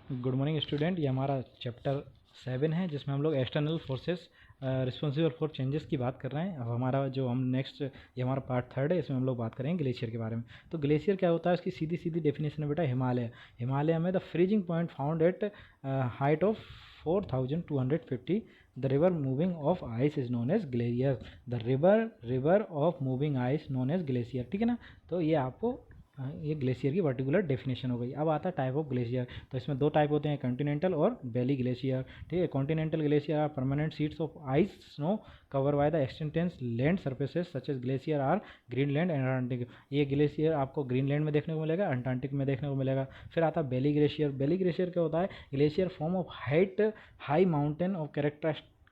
Good morning student. ये हमारा chapter 7 है जिसमें हम लोग external forces responsible for changes की बात कर रहे हैं। अब हमारा जो हम नेक्स्ट ये हमारा पार्ट 3 है, इसमें हम लोग बात करेंगे ग्लेशियर के बारे में। तो ग्लेशियर क्या होता है, इसकी सीधी सीधी डेफिनेशन है बेटा, हिमालय में the freezing point found at height of 4250 the river moving of ice is known as glacier. The river of moving ice known as glacier. ठीक है ना। तो ये आपको ये ग्लेशियर की पर्टिकुलर डेफिनेशन हो गई। अब आता है टाइप ऑफ ग्लेशियर। तो इसमें दो टाइप होते हैं, कॉन्टिनेंटल और वैली ग्लेशियर। ठीक है। Continental glacier are permanent sheets of ice snow cover by the extensive land surfaces such as glacier are Greenland and Antarctic. ये ग्लेशियर आपको ग्रीनलैंड में देखने को मिलेगा, अंटार्कटिक में देखने को मिलेगा। फिर आता है वैली ग्लेशियर। वैली ग्लेशियर क्या होता है, glacier form of high mountain of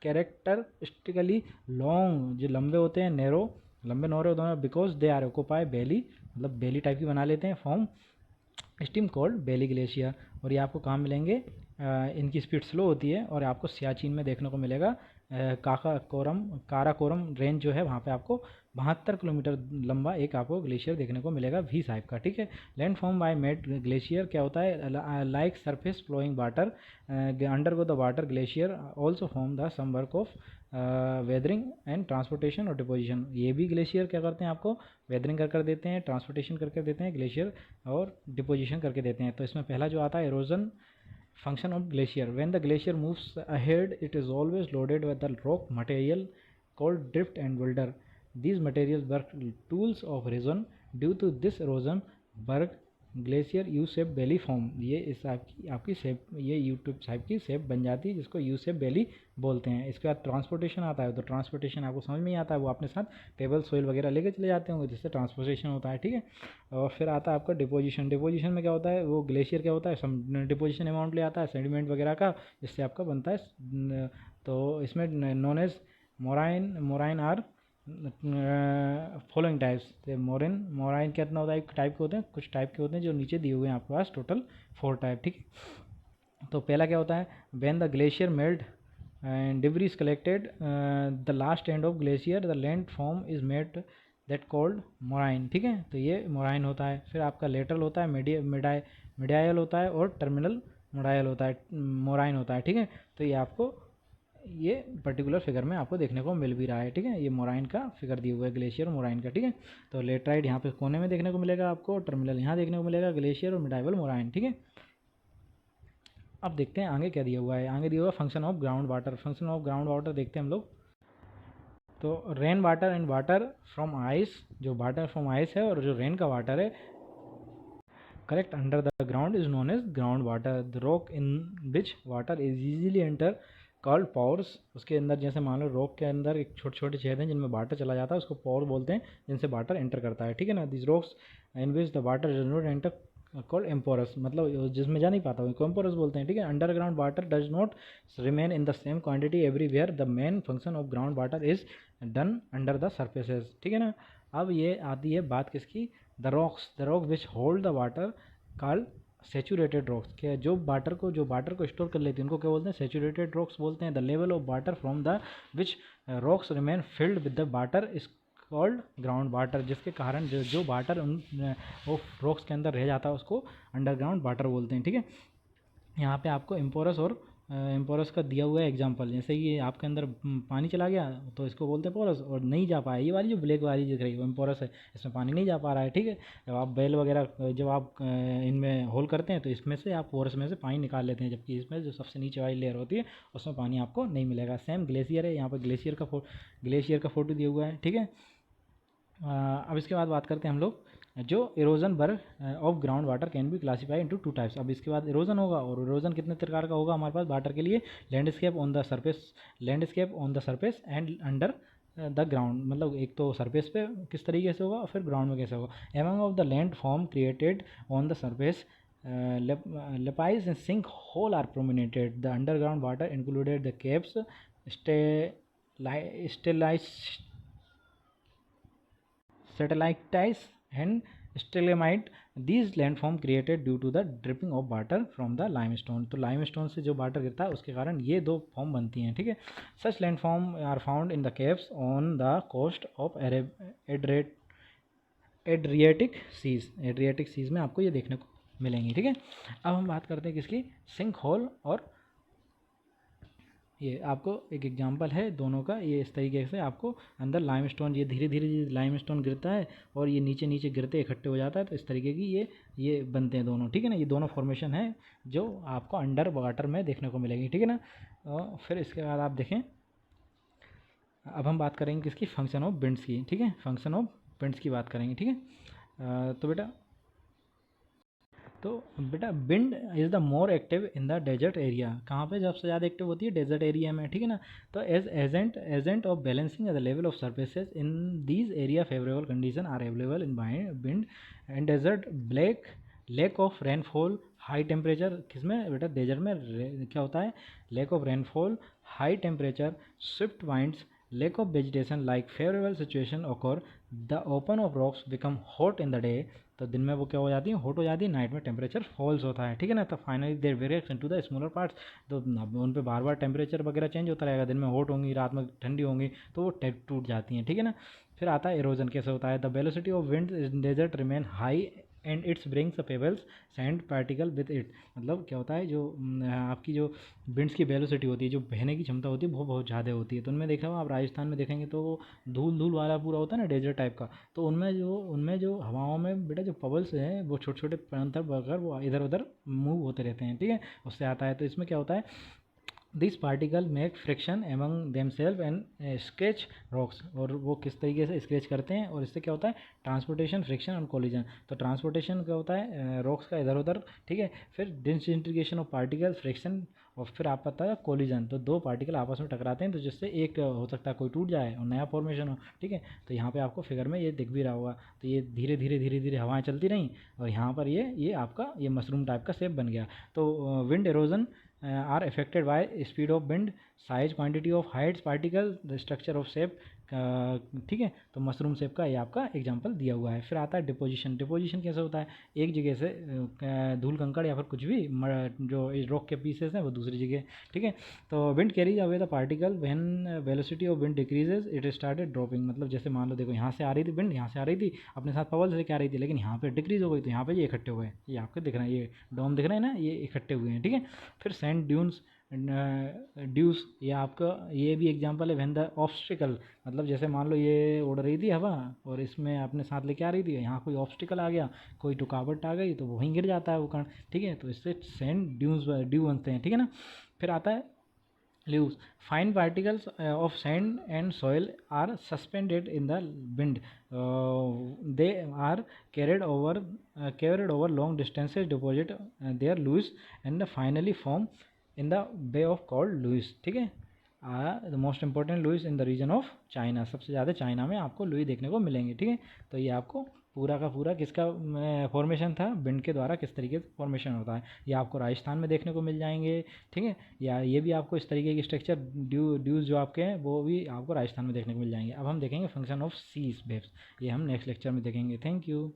characteristically long, जो लंबे होते हैं, लंबे नौरे होते हैं, because they are occupy valley, मतलब बेली टाइप की बना लेते हैं form, stream called valley glacier. और ये आपको कहाँ मिलेंगे, इनकी स्पीड स्लो होती है और आपको सियाचिन में देखने को मिलेगा। काराकोरम रेंज जो है वहाँ पे आपको 72 किलोमीटर लंबा एक आपको ग्लेशियर देखने को मिलेगा, वी साइप का। ठीक है। Land form by made glacier क्या होता है, like surface flowing water undergo the water glacier also form the same work of weathering and transportation और डिपोजिशन। ये भी ग्लेशियर क्या करते हैं, आपको वेदरिंग कर देते हैं, ट्रांसपोर्टेशन करके देते हैं ग्लेशियर, और डिपोजिशन करके देते हैं। तो इसमें पहला जो आता है halogen function of glacier. When the glacier moves ahead, it is always loaded with the rock material called drift and boulder. These materials were tools of erosion. Due to this erosion, berg glacier U shape valley form. ये इस आपकी shape, ये YouTube type की shape बन जाती है जिसको you shape बेली बोलते हैं। इसके बाद ट्रांसपोर्टेशन आता है। तो ट्रांसपोर्टेशन आपको समझ में ही आता है, वो अपने साथ पेबल सोइल वगैरह लेके चले जाते होंगे, जिससे ट्रांसपोर्टेशन होता है। ठीक है। और फिर आता है आपका डिपोजिशन। डिपोजिशन में क्या होता है, वो ग्लेशियर क्या होता है, डिपोजिशन अमाउंट ले आता है सेडिमेंट वगैरह का, जिससे आपका बनता है। तो इसमें known as moraine are following types. Moraine कितना होता है, एक टाइप के होते हैं, कुछ टाइप के होते हैं जो नीचे दिए हुए हैं आपके पास, टोटल 4 टाइप। ठीक है। तो पहला क्या होता है, when the glacier melt and debris collected the last end of glacier the land form is made that called moraine. ठीक है। तो ये मोराइन होता है। फिर आपका लेटरल होता है, मिडायल होता है, और टर्मिनल मोडायल होता है, मोराइन होता है। ठीक है। तो ये आपको ये पर्टिकुलर फिगर में आपको देखने को मिल भी रहा है। ठीक है। ये मोराइन का फिगर दिया हुआ है, ग्लेशियर मोराइन का। ठीक है। तो लेटराइट यहाँ पे कोने में देखने को मिलेगा आपको, टर्मिनल यहाँ देखने को मिलेगा, ग्लेशियर और मिडाइवल मोराइन। ठीक है। अब देखते हैं आगे क्या दिया हुआ है। आगे दिया हुआ function of ground water. Function of ground water देखते हैं हम लोग। तो rain water and water from ice, जो वाटर फ्रॉम आइस है और जो रेन का वाटर है, collect under the ground is known as ground water. The rock in which water is easily enter called pores. उसके अंदर जैसे मान लो रॉक के अंदर एक छोटे छोटे छेद हैं जिनमें वाटर चला जाता है, उसको पॉर बोलते हैं, जिनसे वाटर एंटर करता है। ठीक है ना। This rocks in which the water does not enter called imporous, मतलब जिसमें जा नहीं पाता वो एम्पोरस बोलते हैं। ठीक है। Underground water does not remain in the same quantity everywhere. The main function of ground water is done under the surfaces. ठीक है ना। अब ये आती है बात किसकी, the rocks which hold the water called saturated rocks. के जो वाटर को स्टोर कर लेते हैं उनको क्या बोलते हैं, सेचुरेटेड रॉक्स बोलते हैं। The level of water from the which rocks remain filled with the water is called ground water. जिसके कारण जो वाटर उन वो रॉक्स के अंदर रह जाता है उसको अंडरग्राउंड वाटर बोलते हैं। ठीक है। यहाँ पे आपको एम्पोरस का दिया हुआ है एग्जांपल। जैसे ये आपके अंदर पानी चला गया तो इसको बोलते हैं पोरस, और नहीं जा पाया, ये वाली जो ब्लैक वाली दिख रही है वो एम्पोरस है, इसमें पानी नहीं जा पा रहा है। ठीक है। जब आप बेल वगैरह जब आप इनमें होल करते हैं तो इसमें से आप पोरस में से पानी निकाल लेते हैं, जबकि इसमें जो सबसे नीचे वाली लेयर होती है उसमें पानी आपको नहीं मिलेगा। सेम ग्लेशियर है, यहाँ पर ग्लेशियर का फोटो दिया हुआ है। ठीक है। अब इसके बाद बात करते हैं हम लोग, जो erosion work of ground water can be classify into 2 types. अब इसके बाद इरोजन होगा, और इरोजन कितने प्रकार का होगा हमारे पास वाटर के लिए, landscape on the surface and under the ground. मतलब एक तो सरफेस पे किस तरीके से होगा और फिर ग्राउंड में कैसे होगा। Among of the land form created on the surface lapies and sink hole are prominented. The underground water included the caves, satellites and stalagmite. These landform created due to the dripping of water from the limestone. तो limestone से जो water गिरता है उसके कारण ये दो form बनती हैं। ठीक है। Such landform are found in the caves on the coast of Adriatic Seas। Adriatic Seas में आपको ये देखने को मिलेंगी, ठीक है। अब हम बात करते हैं किसकी, सिंक होल और ये आपको एक एग्जांपल है दोनों का। ये इस तरीके से आपको अंदर लाइमस्टोन, ये धीरे धीरे लाइमस्टोन गिरता है और ये नीचे नीचे गिरते इकट्ठे हो जाता है, तो इस तरीके की ये बनते हैं दोनों, ठीक है ना। ये दोनों फॉर्मेशन है जो आपको अंडर वाटर में देखने को मिलेगी, ठीक है ना। फिर इसके बाद आप देखें, अब हम बात करेंगे किसकी, फंक्शन ऑफ विंड्स की, ठीक है। फंक्शन ऑफ विंड्स की बात करेंगे, ठीक है। तो बेटा wind is the more active in the desert area. कहाँ पे सबसे ज़्यादा एक्टिव होती है, डेजर्ट एरिया में, ठीक है ना। तो as agent of balancing the level of surfaces in these area favourable condition are available in wind and desert black lack of rainfall high temperature. किसमें बेटा, डेजर्ट में क्या होता है, lack of rainfall, high temperature, swift winds, lack of vegetation like favorable situation occur, the open of rocks become hot in the day। तो दिन में वो क्या हो जाती है, हॉट हो जाती है, नाइट में टेम्परेचर फॉल्स होता है, ठीक है ना। तो finally there variates into the smaller parts, तो उन पे बार बार टेम्परेचर वगैरह चेंज होता रहेगा, दिन में हॉट होंगी, रात में ठंडी होंगी, तो वो टूट जाती हैं, ठीक है ना। फिर आता है एरोजन, कैसे होता है, the velocity of wind in desert remain high and its brings pebbles sand particle with it. मतलब क्या होता है, जो आपकी जो विंड्स की वेलोसिटी होती है, जो बहने की क्षमता होती है, वो बहुत ज़्यादा होती है। तो उनमें देखा हुआ आप राजस्थान में देखेंगे तो वो धूल धूल वाला पूरा होता है ना, डेजर्ट टाइप का, तो उनमें जो हवाओं में बेटा जो पबल्स हैं वो छोटे छोटे पंथर बगर वो इधर उधर मूव होते रहते हैं, ठीक है, उससे आता है। तो इसमें क्या होता है, this particle make friction among themselves and scratch rocks, और वो किस तरीके से स्केच करते हैं, और इससे क्या होता है, ट्रांसपोर्टेशन, फ्रिक्शन और कोलिजन। तो ट्रांसपोर्टेशन क्या होता है, रॉक्स का इधर उधर, ठीक है। फिर डिसइंटीग्रेशन ऑफ पार्टिकल, फ्रिक्शन, और फिर आप पता है कोलिजन, तो दो पार्टिकल आपस में टकराते हैं, तो जिससे एक हो सकता है कोई टूट जाए और नया फॉर्मेशन हो, ठीक है। तो यहाँ पे आपको फिगर में ये दिख भी रहा होगा। तो ये धीरे धीरे धीरे धीरे हवाएं चलती रहीं और यहाँ पर ये आपका ये मशरूम टाइप का शेप बन गया। तो wind halogen are affected by speed of wind, size, quantity of heights particle, the structure of shape, ठीक है। तो मशरूम शेप का ये आपका एग्जांपल दिया हुआ है। फिर आता है डिपोजिशन। डिपोजिशन कैसे होता है, एक जगह से धूल कंकड़ या फिर कुछ भी जो रॉक के पीसेस हैं वो दूसरी जगह, ठीक है। तो wind carries away the particle when velocity of wind decreases it started dropping. मतलब जैसे मान लो, देखो यहाँ से आ रही थी विंड, यहाँ से आ रही थी अपने साथ पवल लेके आ रही थी, लेकिन यहाँ पे डिक्रीज हो गई, तो यहाँ पे ये इकट्ठे हो गए, ये आपको दिख रहा है, ये डोम दिख रहा है ना, ये इकट्ठे हुए हैं, ठीक है। फिर सैंड ड्यून्स, ड्यूस, ये आपका ये भी एग्जांपल है व्हेन द ऑब्स्टिकल। मतलब जैसे मान लो ये उड़ रही थी हवा और इसमें अपने साथ लेके आ रही थी, यहाँ कोई ऑब्स्टिकल आ गया, कोई रुकावट आ गई, तो वहीं गिर जाता है वो कण, ठीक है। तो इससे सैंड ड्यू बनते हैं, ठीक है ना। फिर आता है leaves, fine particles of sand and soil are suspended in the wind, they are carried over long distances, deposit their leaves and finally form in the bay of called loess, ठीक है। The most important loess in the region of China, सबसे ज़्यादा China में आपको Louis देखने को मिलेंगे, ठीक है। तो ये आपको पूरा का पूरा किसका फॉर्मेशन था, विंड के द्वारा किस तरीके से फॉर्मेशन होता है, ये आपको राजस्थान में देखने को मिल जाएंगे, ठीक है। या ये भी आपको इस तरीके की स्ट्रक्चर ड्यूज जो आपके हैं वो भी आपको राजस्थान में देखने को मिल जाएंगे। अब हम देखेंगे फंक्शन ऑफ सीज वेव्स, ये हम नेक्स्ट लेक्चर में देखेंगे। Thank you.